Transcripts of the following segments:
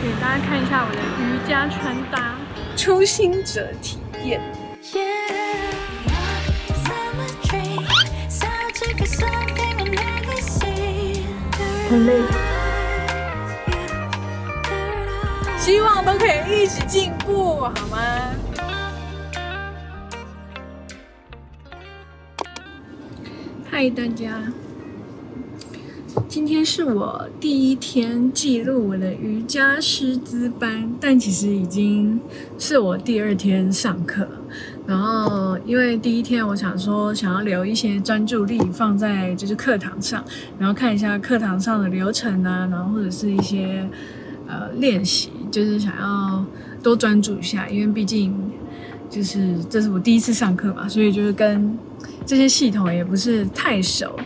给大家看一下我的瑜伽穿搭，初心者体验。很累，希望都可以一起进步，好吗？嗨，大家，今天是我第一天记录我的瑜伽师资班，但其实已经是我第2天上课。然后因为第一天我想要留一些专注力放在就是课堂上，然后看一下课堂上的流程啊，然后或者是一些练习，就是想要多专注一下，因为毕竟就是这是我第一次上课嘛，所以就是跟这些系统也不是太熟，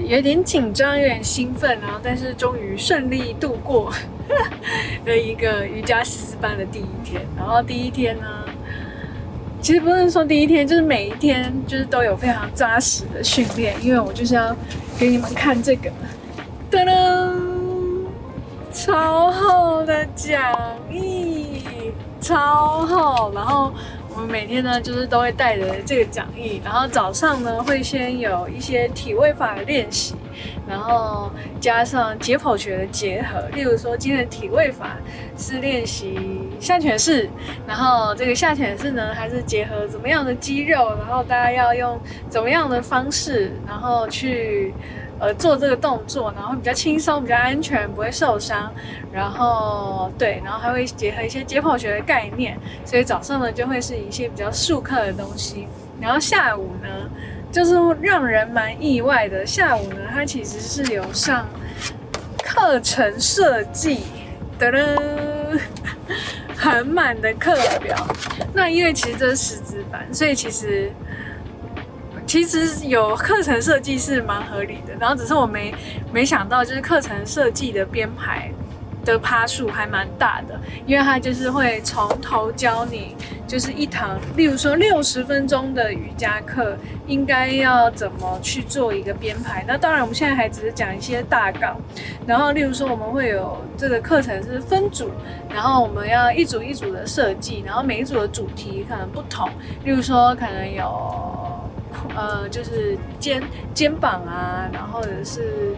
有点紧张，有点兴奋，然后但是终于顺利度过的一个瑜伽师资班的第一天。然后第一天呢，其实不是说第一天，就是每一天就是都有非常扎实的训练，因为我就是要给你们看这个，噔噔，超厚的讲义，超厚。然后我们每天呢，就是都会带着这个讲义，然后早上呢会先有一些体位法的练习，然后加上解剖学的结合。例如说，今天的体位法是练习下犬式，然后这个下犬式呢，还是结合怎么样的肌肉，然后大家要用怎么样的方式，然后去做这个动作，然后比较轻松、比较安全，不会受伤。然后对，然后还会结合一些解剖学的概念，所以早上呢就会是一些比较术课的东西。然后下午呢，就是让人蛮意外的，下午呢它其实是有上课程设计，噔噔，很满的课表。那因为其实这是师资班，所以其实有课程设计是蛮合理的，然后只是我没想到，就是课程设计的编排的趴数还蛮大的，因为它就是会从头教你，就是一堂，例如说60分钟的瑜伽课，应该要怎么去做一个编排。那当然，我们现在还只是讲一些大纲，然后例如说我们会有这个课程是分组，然后我们要一组一组的设计，然后每一组的主题可能不同，例如说可能有就是肩膀啊，然后或者是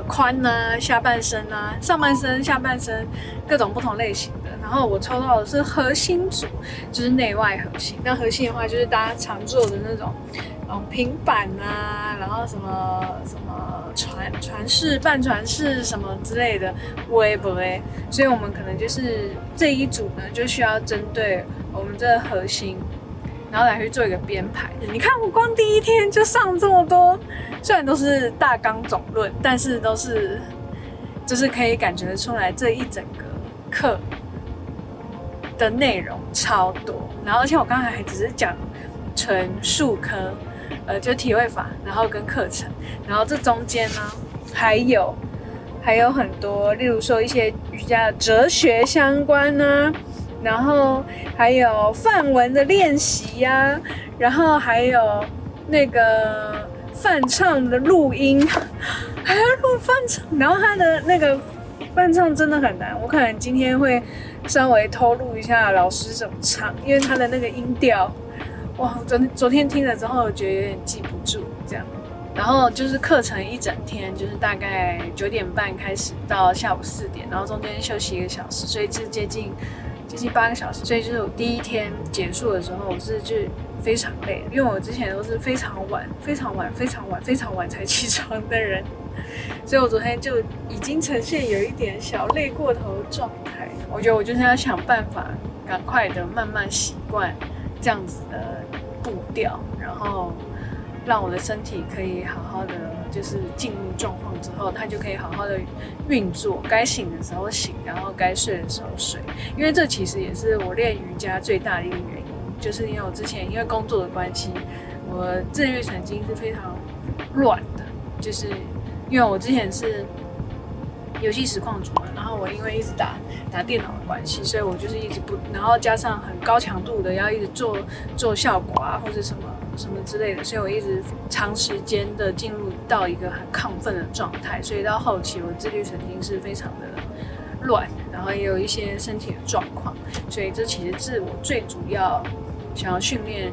髋啊、下半身啊、上半身、下半身各种不同类型的。然后我抽到的是核心组，就是内外核心。那核心的话，就是大家常做的那种平板啊，然后什么传式、半传式什么之类的，微不微。所以我们可能就是这一组呢，就需要针对我们这个核心，然后来去做一个编排。你看我光第一天就上这么多，虽然都是大纲总论，但是都是就是可以感觉出来这一整个课的内容超多。然后而且我刚才还只是讲纯术科，就体位法，然后跟课程，然后这中间呢还有很多，例如说一些瑜伽的哲学相关啊，然后还有梵文的练习呀，然后还有那个梵唱的录音，还要录梵唱，然后他的那个梵唱真的很难，我可能今天会稍微透露一下老师怎么唱，因为他的那个音调，哇，昨天听了之后，我觉得有点记不住这样。然后就是课程一整天，就是大概9点半开始到下午4点，然后中间休息1个小时，所以是接近8个小时。所以就是我第一天结束的时候，我是就非常累，因为我之前都是非常晚才起床的人，所以我昨天就已经呈现有一点小累过头的状态。我觉得我就是要想办法赶快的慢慢习惯这样子的步调，然后让我的身体可以好好的就是进入状况之后，它就可以好好的运作，该醒的时候醒，然后该睡的时候睡。因为这其实也是我练瑜伽最大的一个原因，就是因为我之前因为工作的关系，我自律神经是非常乱的，就是因为我之前是游戏实况组嘛，然后我因为一直打电脑的关系，所以我就是一直不，然后加上很高强度的要一直做效果啊，或者什么之类的，所以我一直长时间的进入到一个很亢奋的状态，所以到后期我自律神经是非常的乱，然后也有一些身体的状况，所以这其实是我最主要想要训练。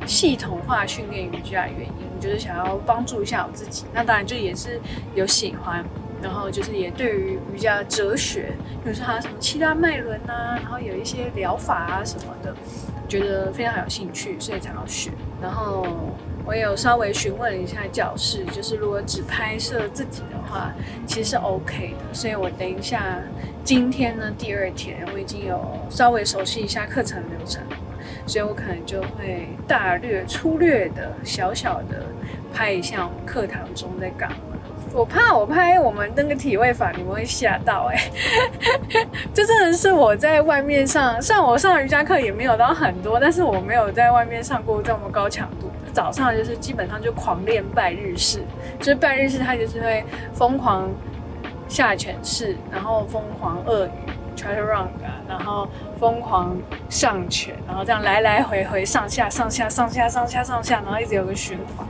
系统化训练瑜伽的原因，就是想要帮助一下我自己。那当然就也是有喜欢，然后就是也对于瑜伽的哲学，比如说它什么七大脉轮啊，然后有一些疗法啊什么的，觉得非常有兴趣，所以才要学。然后我也有稍微询问了一下教室，就是如果只拍摄自己的话，其实是 OK 的。所以我等一下今天呢第2天，我已经有稍微熟悉一下课程流程。所以我可能就会粗略的小的拍一下我们课堂中在干嘛。我怕我拍我们那个体位法，你们会吓到这真的是我在外面上，虽然我上瑜伽课也没有到很多，但是我没有在外面上过这么高强度的。早上就是基本上就狂练拜日式，就是拜日式它就是会疯狂下犬式，然后疯狂鳄鱼。Chaturanga， 然后疯狂上拳，然后这样来回上下，然后一直有个循环。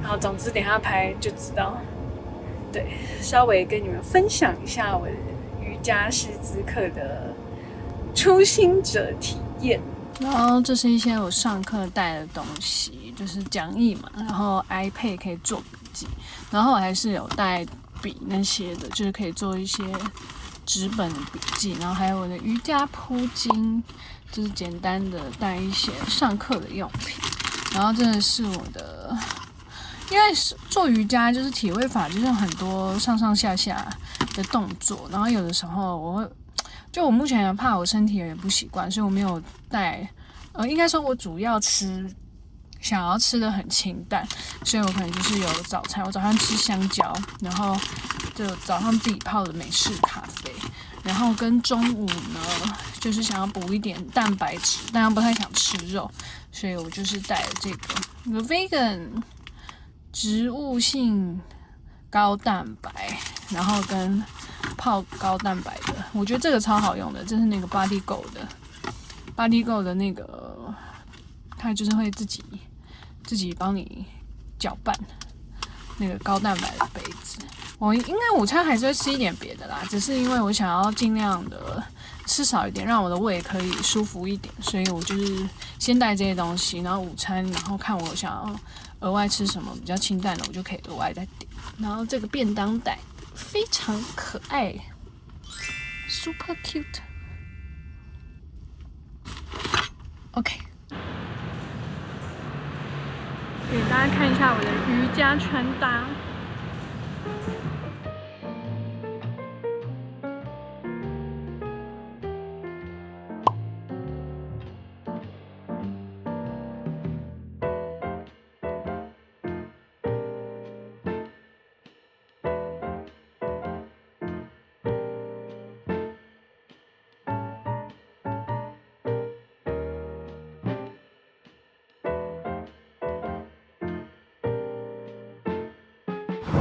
然后总之等一下拍就知道。对，稍微跟你们分享一下我的瑜伽师资课的初心者体验。然后这是一些我上课带的东西，就是讲义嘛，然后 iPad 可以做笔记，然后我还是有带笔那些的，就是可以做一些纸本的笔记，然后还有我的瑜伽铺巾，就是简单的带一些上课的用品。然后真的是我的，因为做瑜伽就是体位法，就是很多上下的动作，然后有的时候我目前怕我身体有点不习惯，所以我没有带。应该说我主要想要吃的很清淡，所以我可能就是有早餐，我早上吃香蕉，然后就早上自己泡的美式咖啡，然后跟中午呢，就是想要补一点蛋白质，但又不太想吃肉，所以我就是带了这个 vegan 植物性高蛋白，然后跟泡高蛋白的，我觉得这个超好用的，这是那个 Body Go 的那个，它就是会自己帮你搅拌那个高蛋白的杯子。我应该午餐还是会吃一点别的啦，只是因为我想要尽量的吃少一点，让我的胃可以舒服一点，所以我就是先带这些东西，然后午餐，然后看我想要额外吃什么比较清淡的，我就可以额外再点。然后这个便当袋非常可爱 ，super cute。OK。给大家看一下我的瑜伽穿搭。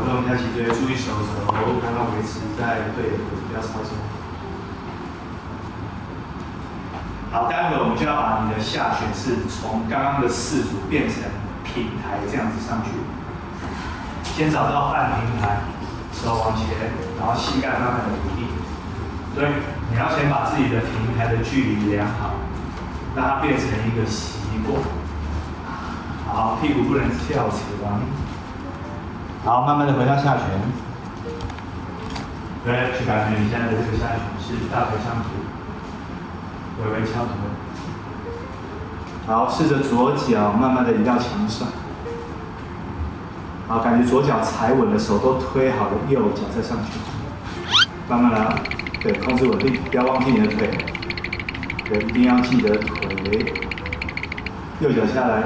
动下脊椎，注意手肘，让它维持在对的位置，不要超重。好，待会我们就要把你的下犬式从刚刚的4组变成平台这样子上去。先找到半平台，手往前，然后膝盖慢慢的离地。对，你要先把自己的平台的距离量好，让它变成一个习惯。好，屁股不能跳起来。好，慢慢的回到下拳。对，去感觉你现在的这个下拳是大腿上凸，微微翘臀。好，试着左脚慢慢的移到墙上。好，感觉左脚踩稳了，手都推好了，右脚再上去。慢慢来，对，控制稳定，不要忘记你的腿。对，一定要记得腿。右脚下来，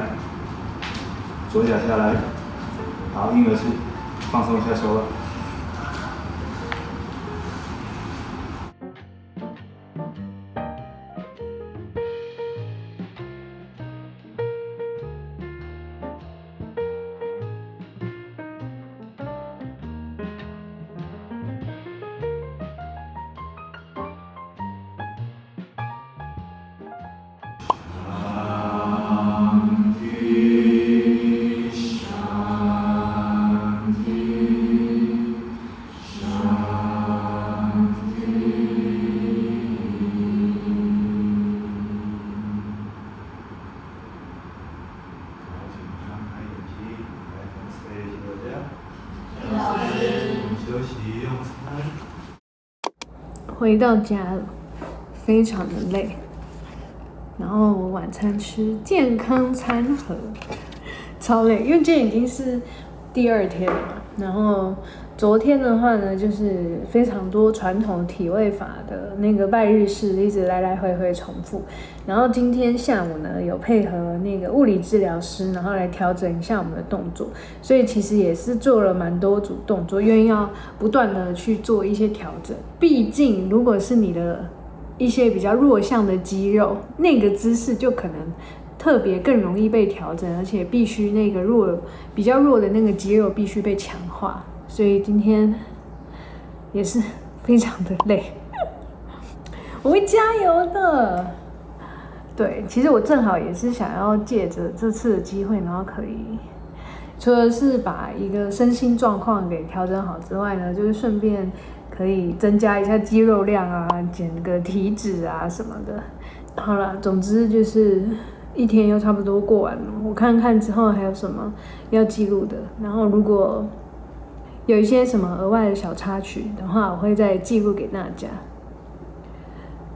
左脚下来。好，婴儿式，放松一下手腕。休息用餐。回到家了，非常的累。然后我晚餐吃健康餐盒，超累，因为今天已经是第2天了嘛。然后昨天的话呢，就是非常多传统体位法的那个拜日式，一直来来回回重复。然后今天下午呢，有配合那个物理治疗师，然后来调整一下我们的动作。所以其实也是做了蛮多组动作，因为要不断的去做一些调整。毕竟如果是你的一些比较弱项的肌肉，那个姿势就可能特别更容易被调整，而且必须那个比较弱的那个肌肉必须被强化。所以今天也是非常的累，我会加油的。对，其实我正好也是想要借着这次的机会，然后可以除了是把一个身心状况给调整好之外呢，就是顺便可以增加一下肌肉量啊，减个体脂啊什么的。好啦，总之就是一天又差不多过完了，我看看之后还有什么要记录的，然后如果有一些什么额外的小插曲的话，我会再记录给大家。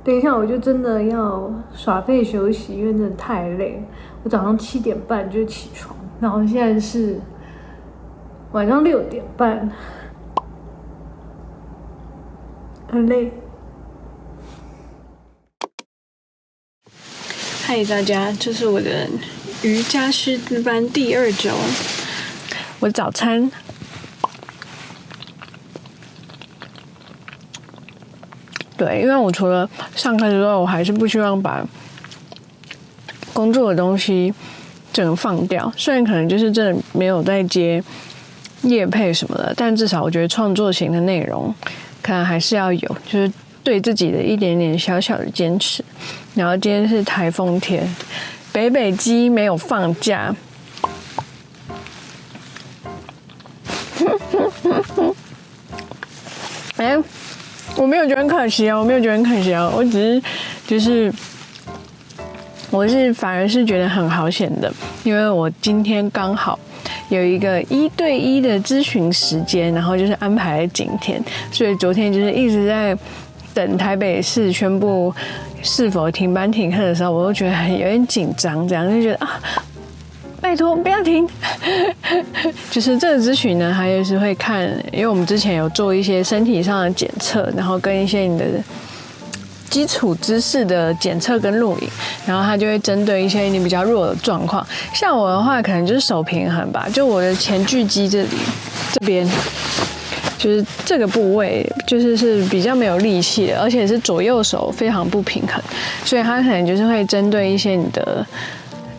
等一下我就真的要耍废休息，因为真的太累了。我早上7点半就起床，然后现在是晚上6点半，很累。嗨，大家，这是我的瑜伽师资班第2周，我的早餐。对，因为我除了上课之外，我还是不希望把工作的东西整个放掉。虽然可能就是真的没有在接业配什么的，但至少我觉得创作型的内容可能还是要有，就是对自己的一点点小小的坚持。然后今天是台风天，北基没有放假。我没有觉得很可惜哦，我只是就是我是反而是觉得很好险的，因为我今天刚好有一个1对1的咨询时间，然后就是安排在今天，所以昨天就是一直在等台北市宣布是否停班停课的时候，我都觉得有点紧张，这样就觉得啊，拜托不要停。就是这个咨询呢，它就是会看，因为我们之前有做一些身体上的检测，然后跟一些你的基础知识的检测跟录影，然后它就会针对一些你比较弱的状况。像我的话，可能就是手平衡吧，就我的前锯肌这边。就是这个部位是比较没有力气的，而且是左右手非常不平衡，所以它可能就是会针对一些你的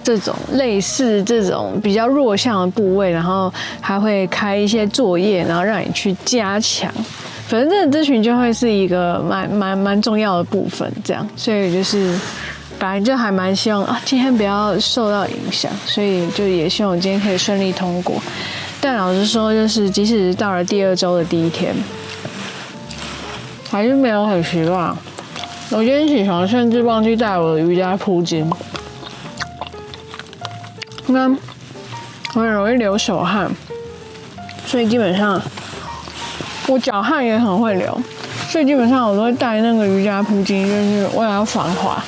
这种类似这种比较弱项的部位，然后还会开一些作业，然后让你去加强。反正这个咨询就会是一个蛮重要的部分，这样，所以就是本来就还蛮希望啊，今天不要受到影响，所以就也希望我今天可以顺利通过。但老实说，就是即使到了第2周的第1天，还是没有很习惯。我今天起床甚至忘记带我的瑜伽铺巾，那我很容易流手汗，所以基本上我脚汗也很会流，所以基本上我都会带那个瑜伽铺巾，就是为了要防滑。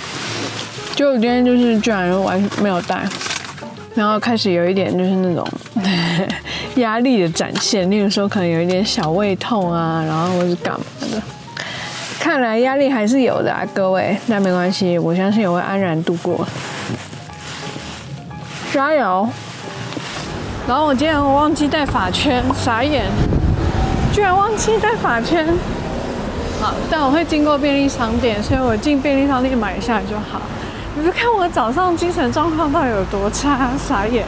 结果我今天就是居然完全没有带，然后开始有一点就是那种压力的展现，例如说可能有一点小胃痛啊，然后或是干嘛的。看来压力还是有的啊，各位，但没关系，我相信我会安然度过。加油！然后我今天忘记带发圈，傻眼，居然忘记带发圈。好，但我会经过便利商店，所以我进便利商店买一下就好。你就看我早上精神状况到底有多差，傻眼。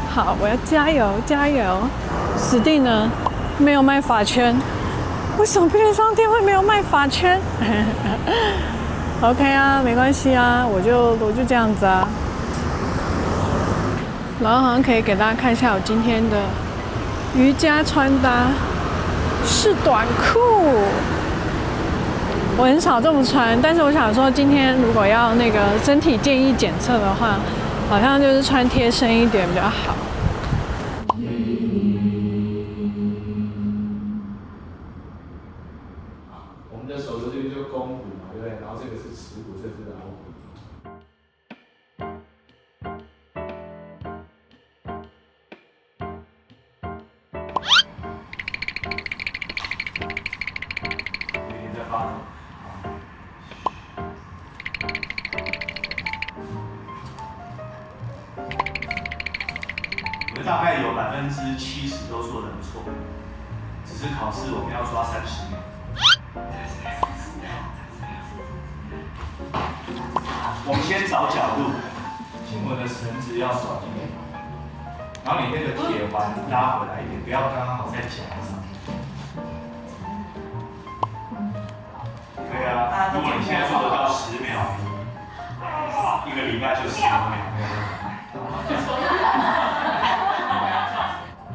好，我要加油加油！死定了，没有卖发圈。为什么便利商店会没有卖发圈？OK 啊，没关系啊，我就这样子啊。然后好像可以给大家看一下我今天的瑜伽穿搭，是短裤。我很少这么穿，但是我想说，今天如果要那个身体建议检测的话，好像就是穿贴身一点比较好。70%都做得很错，只是考试我们要抓30秒。我们先找角度，请我的绳子要少一点，然后你那个铁环拉回来一点，不要刚刚好在夹上。对啊，如果你现在做得到10秒，1个礼拜就15秒。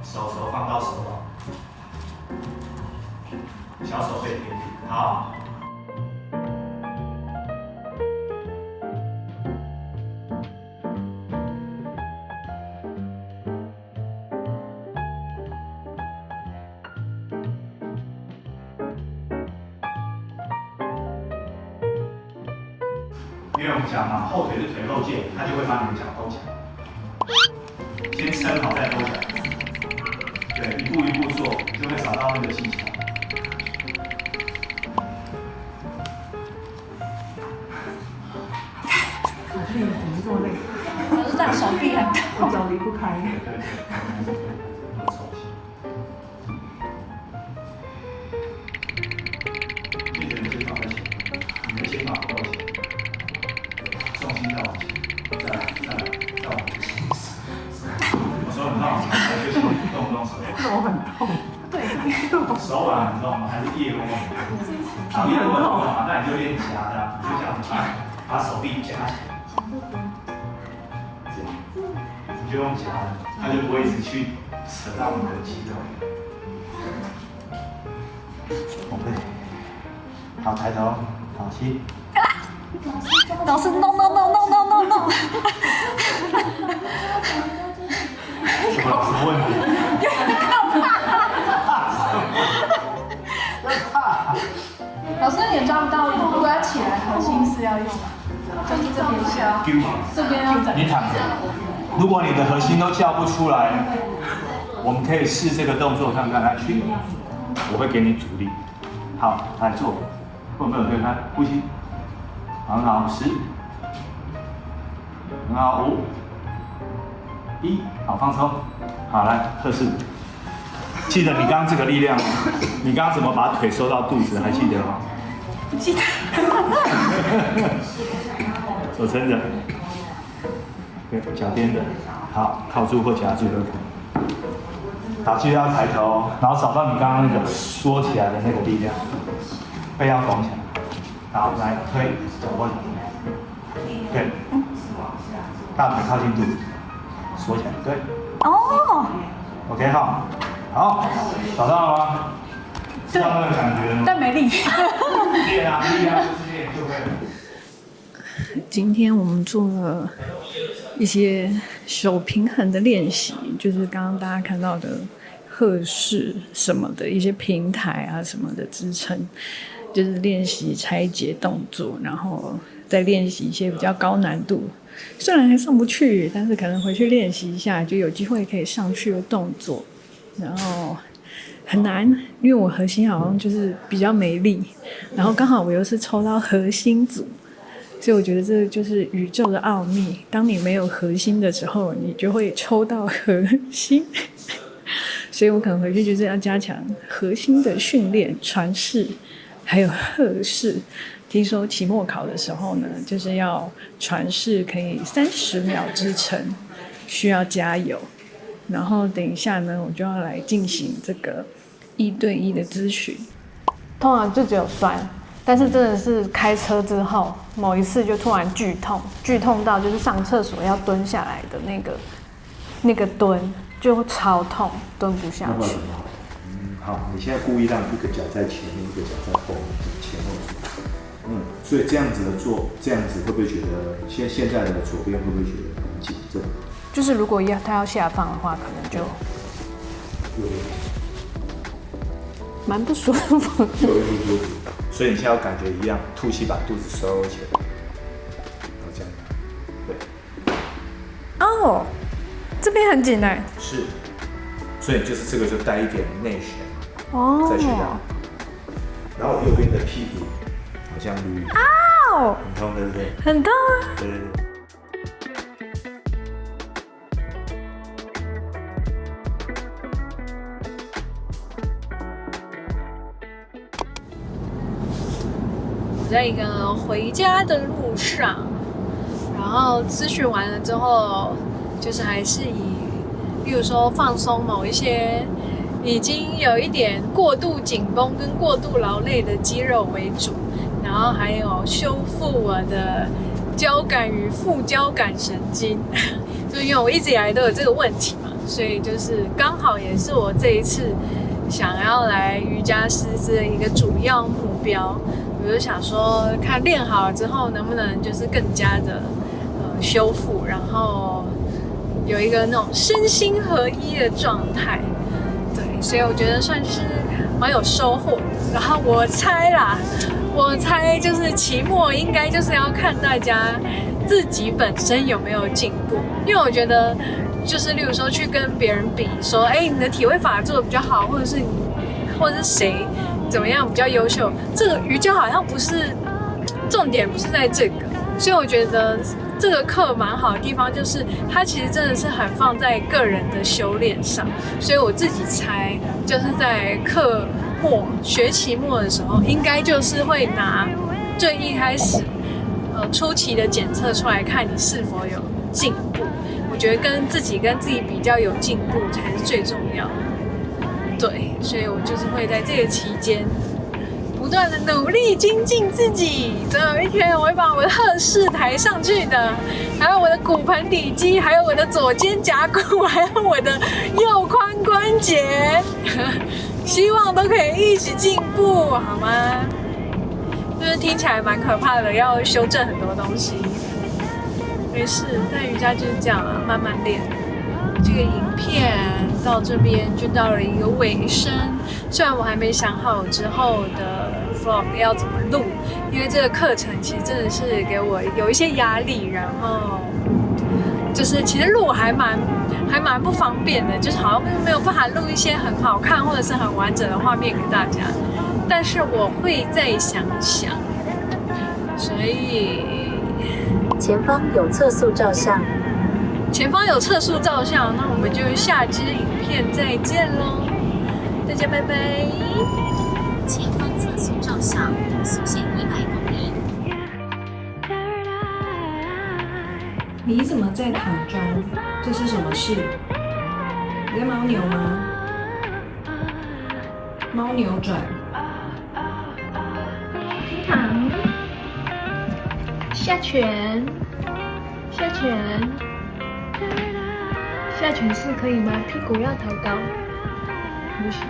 手放到手腕，小手背贴地，好。因为我们讲嘛，后腿是腿后腱，它就会把你的脚勾起来。先撑好再勾起来。对，一步一步做，就会找到那个技巧。好累，怎么这么累？我是这样，手臂很痛，我脚离不开。记得你肩膀在前，你的肩膀不够前，重心再往前，再往前。我手很痛，就是动不动手？手很痛。对，手腕很痛吗？还是腋窝很痛？腋窝很痛嘛，那你就练夹的，你就这样子把手臂夹起来，这样，你就用夹的，它就不会一直去扯到你的肌肉。好，抬头，好，吸。老师 no no no no no no no。什么问题？老师也抓不到，如果要起来，核心是要用，就是这边下，这边要整。你躺着，如果你的核心都叫不出来，我们可以试这个动作看看，来去，我会给你阻力。好，来做，会不会有对看？呼吸，很好，10，很好，5、1，好，放松，好，来测试。记得你刚刚这个力量，你刚刚怎么把腿收到肚子，还记得吗？不记得。手撑着，对，脚踮着，好，靠住或夹住都可以。好，记得要抬头，然后找到你刚刚那个缩起来的那个力量，背要拱起来。好，来推，走过来，对，大腿靠近肚子，缩起来，对。哦。OK 哈，好，找到了吗？知道那个感觉了吗？但没力。练啊，力量就是练就会了。今天我们做了一些手平衡的练习，就是刚刚大家看到的鹤式什么的一些平台啊什么的支撑，就是练习拆解动作，然后再练习一些比较高难度，虽然还上不去，但是可能回去练习一下，就有机会可以上去的动作。然后很难，因为我核心好像就是比较没力，然后刚好我又是抽到核心组。所以我觉得这就是宇宙的奥秘，当你没有核心的时候，你就会抽到核心。所以我可能回去就是要加强核心的训练、传式，还有鹤式。听说期末考的时候呢，就是要传式可以30秒支撑，需要加油。然后等一下呢，我就要来进行这个1对1的咨询，通常就只有酸。但是真的是开车之后，某一次就突然剧痛到就是上厕所要蹲下来的那个蹲就超痛，蹲不下去。好，你现在故意让一个脚在前面，一个脚在后面，前后。所以这样子的做，这样子会不会觉得现在的左边会不会觉得很紧张？就是如果他要下放的话，可能就蛮不舒服的。所以你现在要感觉一样，吐气把肚子收起来，然后这样，对。哦，这边很紧哎。是，所以就是这个就带一点内旋，哦，再去压。然后右边的屁股好像捋，哦，很痛，对不对？很痛啊。对对对。在一个回家的路上，然后咨询完了之后，就是还是例如说放松某一些已经有一点过度紧绷跟过度劳累的肌肉为主，然后还有修复我的交感与副交感神经，就因为我一直以来都有这个问题嘛，所以就是刚好也是我这一次想要来瑜伽师资的一个主要目标。我就想说，看练好了之后能不能就是更加的修复，然后有一个那种身心合一的状态。对，所以我觉得算是蛮有收获的。然后我猜就是期末应该就是要看大家自己本身有没有进步，因为我觉得就是例如说去跟别人比说，你的体位法做的比较好，或者是谁怎么样比较优秀，这个瑜伽好像不是重点，不是在这个。所以我觉得这个课蛮好的地方就是它其实真的是很放在个人的修炼上，所以我自己猜就是在课末学期末的时候，应该就是会拿最一开始初期的检测出来看你是否有进步。我觉得跟自己比较有进步才是最重要的。对，所以我就是会在这个期间不断的努力精进自己，总有一天我会把我的鹤式抬上去的，还有我的骨盆底肌，还有我的左肩胛骨，还有我的右髋关节，希望都可以一起进步，好吗？就是听起来蛮可怕的，要修正很多东西。没事，但瑜伽就是这样啊，慢慢练。这个影片到这边就到了一个尾声，虽然我还没想好之后的 vlog 要怎么录，因为这个课程其实真的是给我有一些压力，然后就是其实录还蛮不方便的，就是好像没有办法录一些很好看或者是很完整的画面给大家，但是我会再想想，所以前方有测速照相。那我们就下支影片再见咯，大家拜拜。前方测速照相，速限100公里。你怎么在躺桩？这是什么事？你在牦牛吗？牦牛转。平躺，下拳，下拳式可以吗？屁股要抬高，不行。